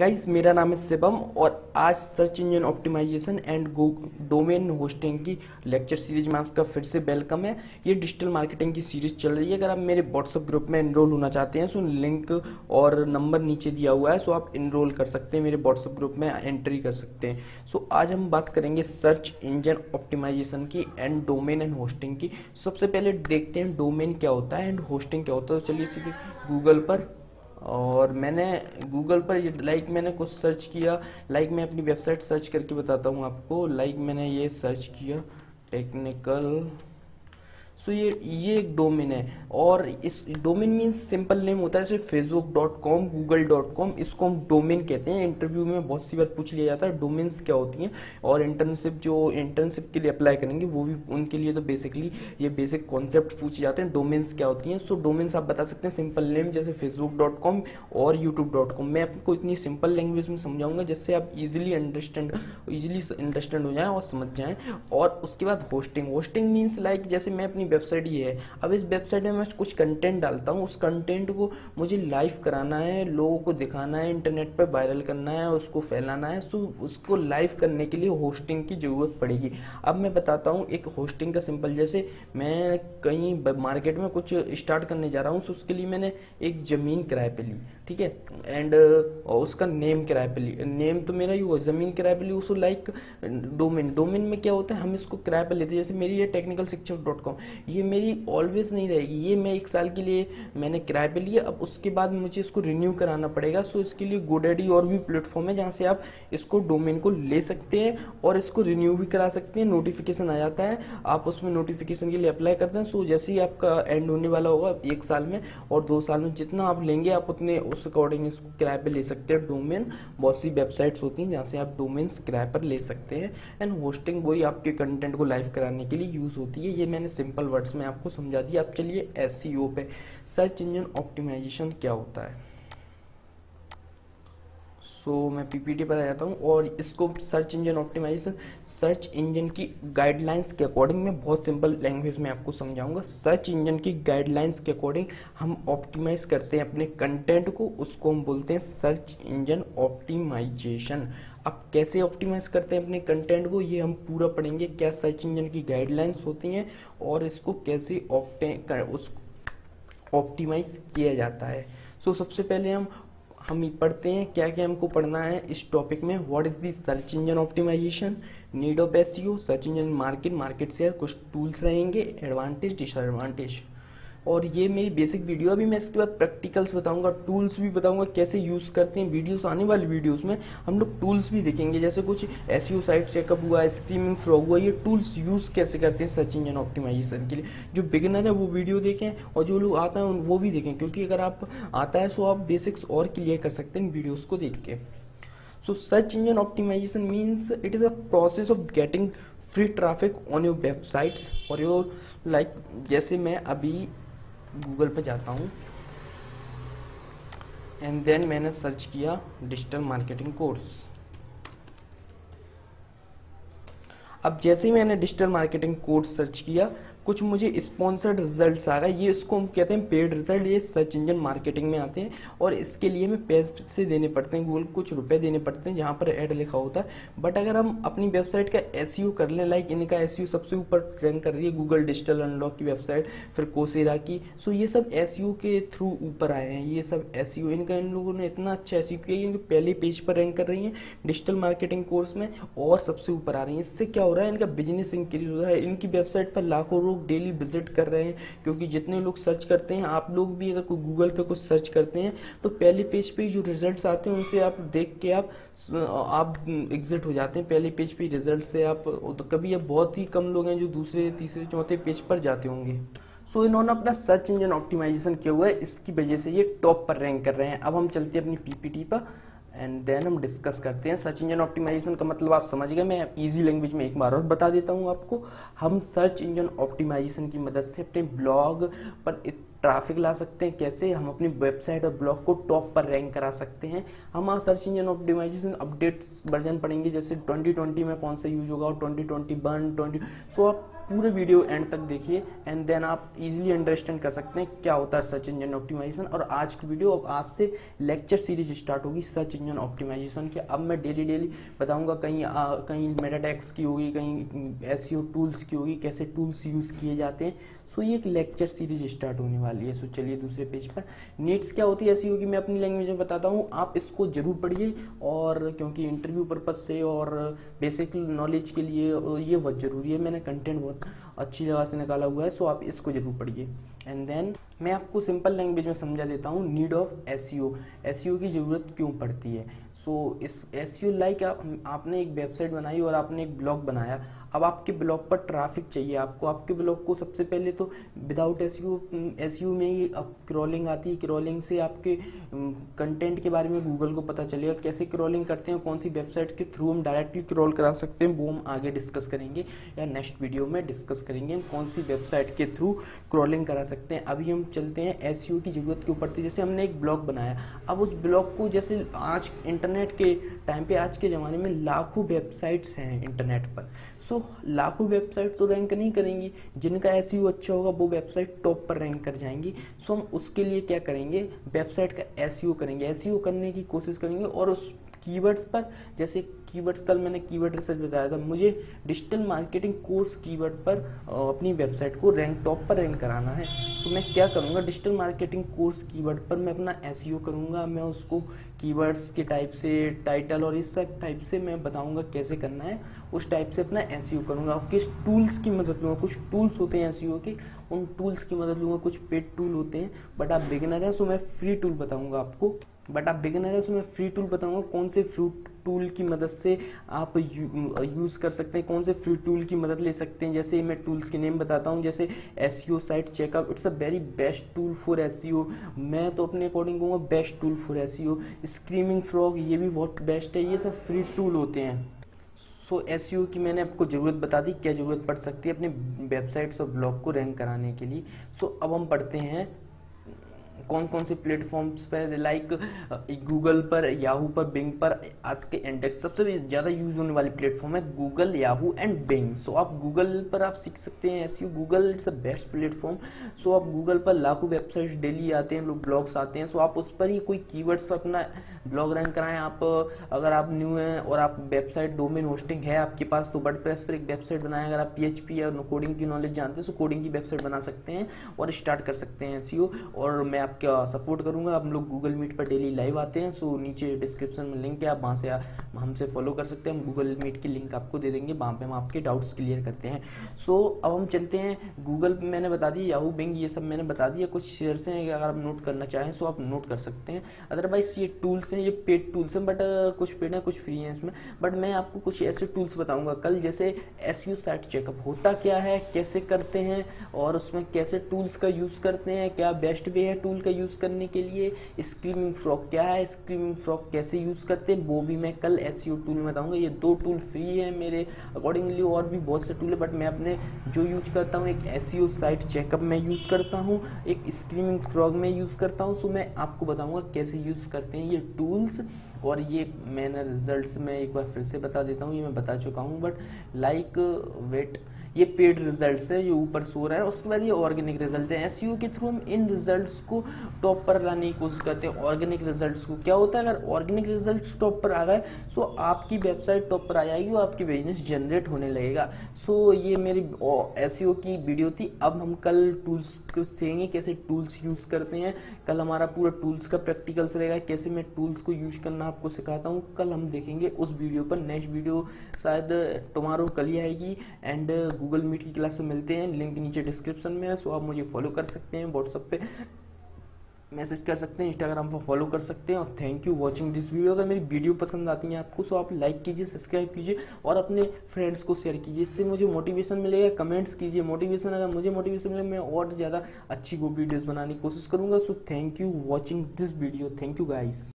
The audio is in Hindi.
गाइस, मेरा नाम है शिवम और आज search engine optimisation and domain hosting की लेक्चर सीरीज में आपका फिर से वेलकम है। ये डिजिटल मार्केटिंग की सीरीज चल रही है। अगर आप मेरे व्हाट्सएप ग्रुप में एनरोल होना चाहते हैं तो लिंक और नंबर नीचे दिया हुआ है, सो आप एनरोल कर सकते हैं, मेरे व्हाट्सएप ग्रुप में एंट्री कर सकते हैं। सो आज हम बात करेंगे सर्च इंजन ऑप्टिमाइजेशन की एंड डोमेन एंड होस्टिंग की। सबसे पहले देखते हैं डोमेन क्या होता है एंड होस्टिंग क्या होता है। तो चलिए सीधे गूगल पर, और मैंने गूगल पर मैंने कुछ सर्च किया। मैं अपनी वेबसाइट सर्च करके बताता हूँ आपको। मैंने ये सर्च किया टेक्निकल। सो ये एक डोमेन है और इस डोमेन मीन्स सिंपल नेम होता है, जैसे facebook.com google.com, इसको हम डोमेन कहते हैं। इंटरव्यू में बहुत सी बार पूछ लिया जाता है डोमेन्स क्या होती हैं, और इंटर्नशिप के लिए अप्लाई करेंगे वो भी उनके लिए तो बेसिकली ये बेसिक कॉन्सेप्ट पूछे जाते हैं, डोमेन्स क्या होती हैं। सो डोमेन्स आप बता सकते हैं सिंपल नेम, जैसे facebook.com और youtube.com। मैं आपको इतनी सिंपल लैंग्वेज में समझाऊंगा जिससे आप इजीली अंडरस्टैंड हो जाएं और समझ जाएं। और उसके बाद होस्टिंग मीन्स जैसे मैं अपनी वेबसाइट ये है, अब इस वेबसाइट में मैं कुछ कंटेंट डालता हूँ, उस कंटेंट को मुझे लाइव कराना है, लोगों को दिखाना है, इंटरनेट पर वायरल करना है, उसको फैलाना है। सो उसको लाइव करने के लिए होस्टिंग की जरूरत पड़ेगी। अब मैं बताता हूँ एक होस्टिंग का सिंपल, जैसे मैं कहीं मार्केट में कुछ स्टार्ट करने जा रहा हूँ, तो उसके लिए मैंने एक जमीन किराए पे ली, ठीक है, एंड उसका नेम किराए पे ली। नेम तो मेरा ही हुआ, जमीन किराए पे ली। उसको डोमेन में क्या होता है, हम इसको किराए पे लेते हैं। जैसे मेरी ये technicalशिक्षक.com, ये मेरी ऑलवेज नहीं रहेगी, ये मैं 1 साल के लिए मैंने किराए पे लिया। अब उसके बाद मुझे इसको रिन्यू कराना पड़ेगा। सो इसके लिए GoDaddy और भी प्लेटफॉर्म है जहाँ से आप इसको डोमेन को ले सकते हैं और इसको रिन्यू भी करा सकते हैं। नोटिफिकेशन आ जाता है, आप उसमें नोटिफिकेशन के लिए अप्लाई करते हैं। सो जैसे ही आपका एंड होने वाला होगा 1 साल में और 2 साल में, जितना आप लेंगे आप उतने उस अकॉर्डिंग इसको किराए पे ले सकते हैं डोमेन। बहुत सी वेबसाइट्स होती हैं जहाँ से आप डोमेन्स किराए पर ले सकते हैं। एंड होस्टिंग वही आपके कंटेंट को लाइव कराने के लिए यूज होती है। ये मैंने सिंपल वर्ड्स में आपको समझा दिया। अब चलिए एसईओ पे, सर्च इंजन ऑप्टिमाइजेशन क्या होता है। मैं पीपीटी पर आ जाता हूँ और इसको search engine optimisation, search engine की गाइडलाइंस के अकॉर्डिंग मैं बहुत सिंपल लैंग्वेज में आपको समझाऊंगा। सर्च इंजन की गाइडलाइंस के अकॉर्डिंग हम ऑप्टिमाइज करते हैं अपने कंटेंट को, उसको हम बोलते हैं सर्च इंजन ऑप्टिमाइजेशन। अब कैसे ऑप्टिमाइज करते हैं अपने कंटेंट को, ये हम पूरा पढ़ेंगे, क्या सर्च इंजन की गाइडलाइंस होती हैं और इसको कैसे ऑप्टिमाइज किया जाता है। सबसे पहले हम पढ़ते हैं क्या क्या हमको पढ़ना है इस टॉपिक में। What is the search engine optimisation, need of SEO, search engine market share, कुछ टूल्स रहेंगे, एडवांटेज डिसएडवांटेज। और ये मेरी बेसिक वीडियो। अभी मैं इसके बाद प्रैक्टिकल्स बताऊंगा, टूल्स भी बताऊंगा कैसे यूज करते हैं। वीडियोस आने वाली वीडियोस में हम लोग टूल्स भी देखेंगे, जैसे कुछ एसईओ साइट चेकअप हुआ, स्क्रीमिंग फ्लो हुआ, ये टूल्स यूज कैसे करते हैं सर्च इंजन ऑप्टिमाइजेशन के लिए। जो बिगिनर है वो वीडियो देखें और जो लोग आता है वो भी देखें, क्योंकि अगर आप आता है तो आप बेसिक्स और क्लियर कर सकते हैं वीडियोज को देख के। Search engine optimisation means it is a process of getting free traffic on your websites और योर जैसे मैं अभी गूगल पे जाता हूँ एंड देन मैंने सर्च किया डिजिटल मार्केटिंग कोर्स। अब जैसे ही मैंने डिजिटल मार्केटिंग कोर्स सर्च किया, कुछ मुझे स्पॉन्सर्ड रिजल्ट्स आ गए। ये इसको हम कहते हैं पेड रिजल्ट, ये सर्च इंजन मार्केटिंग में आते हैं और इसके लिए हमें पैसे देने पड़ते हैं, गूगल कुछ रुपए देने पड़ते हैं जहाँ पर ऐड लिखा होता है। बट अगर हम अपनी वेबसाइट का एसईओ कर लें, इनका एसईओ सबसे ऊपर रैंक कर रही है गूगल डिजिटल अनलॉक की वेबसाइट, फिर कोसेरा की। ये सब एसईओ के थ्रू ऊपर आए हैं। ये सब एसईओ इन लोगों ने इतना अच्छा एसईओ किया है, पहले पेज पर रैंक कर रही है डिजिटल मार्केटिंग कोर्स में और सबसे ऊपर आ रही है। इससे क्या हो रहा है, इनका बिजनेस इंक्रीज हो रहा है। इनकी वेबसाइट पर लाखों लोग डेली विजिट कर रहे हैं, क्योंकि जितने लोग सर्च करते हैं, आप लोग भी अगर कोई गूगल पे कुछ सर्च करते हैं तो पहले पेज पे जो रिजल्ट्स आते हैं उनसे आप देख के आप एग्जिट हो जाते हैं। पहले पेज पे रिजल्ट से आप तो कभी अब बहुत ही कम लोग हैं जो दूसरे तीसरे चौथे पेज पर जाते होंगे। इन्होंने अपना सर्च इंजन ऑप्टिमाइजेशन किया हुआ है, इसकी वजह से ये टॉप पर रैंक कर रहे हैं। अब हम चलते हैं अपनी पीपीटी पर एंड देन हम डिस्कस करते हैं। सर्च इंजन ऑप्टिमाइजेशन का मतलब आप समझ गए। मैं इजी लैंग्वेज में एक बार और बता देता हूं आपको। हम सर्च इंजन ऑप्टिमाइजेशन की मदद से अपने ब्लॉग पर ट्रैफिक ला सकते हैं, कैसे हम अपनी वेबसाइट और ब्लॉग को टॉप पर रैंक करा सकते हैं। हम search engine optimisation update version पढ़ेंगे, जैसे 2020 में कौन सा यूज होगा और 2021 20। सो आप पूरे वीडियो एंड तक देखिए एंड देन आप इजीली अंडरस्टैंड कर सकते हैं क्या होता है सर्च इंजन ऑप्टिमाइजेशन। और आज की वीडियो, अब आज से लेक्चर सीरीज स्टार्ट होगी सर्च इंजन ऑप्टिमाइजेशन की। अब मैं डेली बताऊंगा, कहीं मेटा टैग्स की होगी, कहीं एसईओ टूल्स की होगी, कैसे टूल्स यूज़ किए जाते हैं। सो ये एक लेक्चर सीरीज स्टार्ट होने वाली है। सो चलिए दूसरे पेज पर नीड्स क्या होती है एसईओ की मैं अपनी लैंग्वेज में बताता हूँ, आप इसको जरूर पढ़िए। और क्योंकि इंटरव्यू पर्पज से और बेसिक नॉलेज के लिए ये बहुत ज़रूरी है, मैंने कंटेंट बहुत अच्छी जगह से निकाला हुआ है। सो आप इसको जरूर पढ़िए। एंड देन मैं आपको सिंपल लैंग्वेज में समझा देता हूँ नीड ऑफ एसईओ, एसईओ की ज़रूरत क्यों पड़ती है। सो इस एसईओ लाइक आपने एक वेबसाइट बनाई और आपने एक ब्लॉग बनाया, अब आपके ब्लॉग पर ट्रैफिक चाहिए आपको। आपके ब्लॉग को सबसे पहले तो विदाउट एसईओ में ही अब क्रॉलिंग आती है। क्रॉलिंग से आपके कंटेंट के बारे में गूगल को पता चलेगा, कैसे क्रॉलिंग करते हैं, कौन सी वेबसाइट के थ्रू हम डायरेक्टली क्रॉल करा सकते हैं, वो हम आगे डिस्कस करेंगे या नेक्स्ट वीडियो में डिस्कस करेंगे हम कौन सी वेबसाइट के थ्रू क्रॉलिंग करा सकते हैं। अभी हम चलते हैं एसईओ की ज़रूरत क्यों पड़ती है। जैसे हमने एक ब्लॉग बनाया, अब उस ब्लॉग को, जैसे आज इंटरनेट के टाइम पे, आज के ज़माने में लाखों वेबसाइट्स हैं इंटरनेट पर। सो लाखों वेबसाइट तो रैंक नहीं करेंगी, जिनका एसईओ अच्छा होगा वो वेबसाइट टॉप पर रैंक कर जाएंगी। सो हम उसके लिए क्या करेंगे, वेबसाइट का एसईओ करेंगे, एसईओ करने की कोशिश करेंगे। और उस कीवर्ड्स पर, जैसे कीवर्ड्स, कल मैंने कीवर्ड रिसर्च बताया था, मुझे डिजिटल मार्केटिंग कोर्स कीवर्ड पर अपनी वेबसाइट को टॉप पर रैंक कराना है। तो मैं क्या करूँगा, डिजिटल मार्केटिंग कोर्स कीवर्ड पर मैं अपना एसईओ करूँगा। मैं उसको कीवर्ड्स के टाइप से, टाइटल और इस सब टाइप से मैं बताऊँगा कैसे करना है, उस टाइप से अपना एसईओ करूँगा। और किस टूल्स की मदद लूँगा, कुछ टूल्स होते हैं एसईओ के, उन टूल्स की मदद लूँगा। कुछ पेड टूल होते हैं, बट आप बिगिनर हैं सो मैं फ्री टूल बताऊँगा आपको। कौन से फ्री टूल की मदद से आप यूज़ कर सकते हैं, कौन से फ्री टूल की मदद ले सकते हैं। जैसे मैं टूल्स के नेम बताता हूँ, जैसे SEO site checkup, it's a very best tool for SEO. मैं तो अपने अकॉर्डिंग कहूँगा best tool for SEO. Screaming frog, ये भी बहुत बेस्ट है। ये सब फ्री टूल होते हैं। सो एसईओ की मैंने आपको ज़रूरत बता दी, क्या ज़रूरत पड़ सकती है अपने वेबसाइट्स और ब्लॉग को रैंक कराने के लिए। सो अब हम पढ़ते हैं कौन कौन से प्लेटफॉर्म्स पर, लाइक गूगल पर, याहू पर, बिंग पर। आज के इंडेक्स सबसे ज़्यादा यूज होने वाली प्लेटफॉर्म है Google, Yahoo and Bing. So आप गूगल पर आप सीख सकते हैं SEO. Google it's a best platform. So आप गूगल पर लाखों वेबसाइट्स डेली आते हैं, लोग ब्लॉग्स आते हैं। सो आप उस पर ही कोई कीवर्ड्स पर अपना ब्लॉग रैंक कराएं। आप अगर आप न्यू हैं और आप वेबसाइट डोमेन होस्टिंग है आपके पास, तो वर्डप्रेस पर एक वेबसाइट बनाएं। अगर आप पीएचपी या कोडिंग की नॉलेज जानते हैं तो कोडिंग की वेबसाइट बना सकते हैं और स्टार्ट कर सकते हैं एसईओ। और मैं आपका सपोर्ट करूंगा। हम लोग गूगल मीट पर डेली लाइव आते हैं। सो नीचे डिस्क्रिप्शन में लिंक है, आप वहाँ से हमसे फॉलो कर सकते हैं। हम गूगल मीट की लिंक आपको दे देंगे, वहाँ पे हम आपके डाउट्स क्लियर करते हैं। सो अब हम चलते हैं गूगल, मैंने बता दी, याहू, बिंग, ये सब मैंने बता दिया। कुछ शेयर्स हैं, अगर आप नोट करना चाहें सो आप नोट कर सकते हैं। अदरवाइज ये टूल्स हैं, ये पेड टूल्स हैं, बट कुछ पेड हैं कुछ फ्री हैं इसमें। बट मैं आपको कुछ ऐसे टूल्स बताऊंगा कल, जैसे एसईओ साइट चेकअप होता क्या है, कैसे करते हैं, और उसमें कैसे टूल्स का यूज़ करते हैं, क्या बेस्ट वे है टूल का यूज़ करने के लिए। स्क्रीमिंग फ्रॉग क्या है, स्क्रीमिंग फ्रॉग कैसे यूज़ करते हैं, वो भी मैं कल एसईओ टूल में बताऊंगा। ये 2 टूल फ्री है मेरे अकॉर्डिंगली, और भी बहुत से टूल है, बट मैं अपने जो यूज करता हूँ, एक एसईओ साइट चेकअप में यूज़ करता हूँ, एक स्क्रीमिंग फ्रॉग में यूज़ करता हूँ। सो मैं आपको बताऊँगा कैसे यूज़ करते हैं ये टूल्स। और ये मैंने रिजल्ट्स में एक बार फिर से बता देता हूँ, ये मैं बता चुका हूँ, बट लाइक वेट, ये पेड रिजल्ट्स है, ये ऊपर सो रहा है। उसके बाद ये ऑर्गेनिक रिजल्ट है। एसईओ के थ्रू हम इन रिजल्ट्स को टॉप पर लाने की कोशिश करते हैं। ऑर्गेनिक रिजल्ट्स को क्या होता है, अगर ऑर्गेनिक रिजल्ट्स टॉप पर आ गए सो आपकी वेबसाइट टॉप पर आ जाएगी और आपकी बिजनेस जनरेट होने लगेगा। सो ये मेरी एसईओ की वीडियो थी। अब हम कल टूल्स को सीखेंगे, कैसे टूल्स यूज़ करते हैं। कल हमारा पूरा टूल्स का प्रैक्टिकल्स रहेगा, कैसे मैं टूल्स को यूज करना आपको सिखाता हूँ। कल हम देखेंगे उस वीडियो पर। नेक्स्ट वीडियो शायद टुमारो कल ही आएगी। एंड गूगल मीट की क्लास में मिलते हैं, लिंक नीचे डिस्क्रिप्शन में है। सो आप मुझे फॉलो कर सकते हैं, व्हाट्सएप पे मैसेज कर सकते हैं, इंस्टाग्राम पर फॉलो कर सकते हैं। और thank you watching this video. अगर मेरी वीडियो पसंद आती है आपको सो आप लाइक कीजिए, सब्सक्राइब कीजिए और अपने फ्रेंड्स को शेयर कीजिए। इससे मुझे मोटिवेशन मिलेगा। कमेंट्स कीजिए मोटिवेशन, अगर मुझे मोटिवेशन मिले मैं और ज़्यादा अच्छी वो वीडियोज़ बनाने की कोशिश करूँगा। So thank you watching this video. Thank you guys.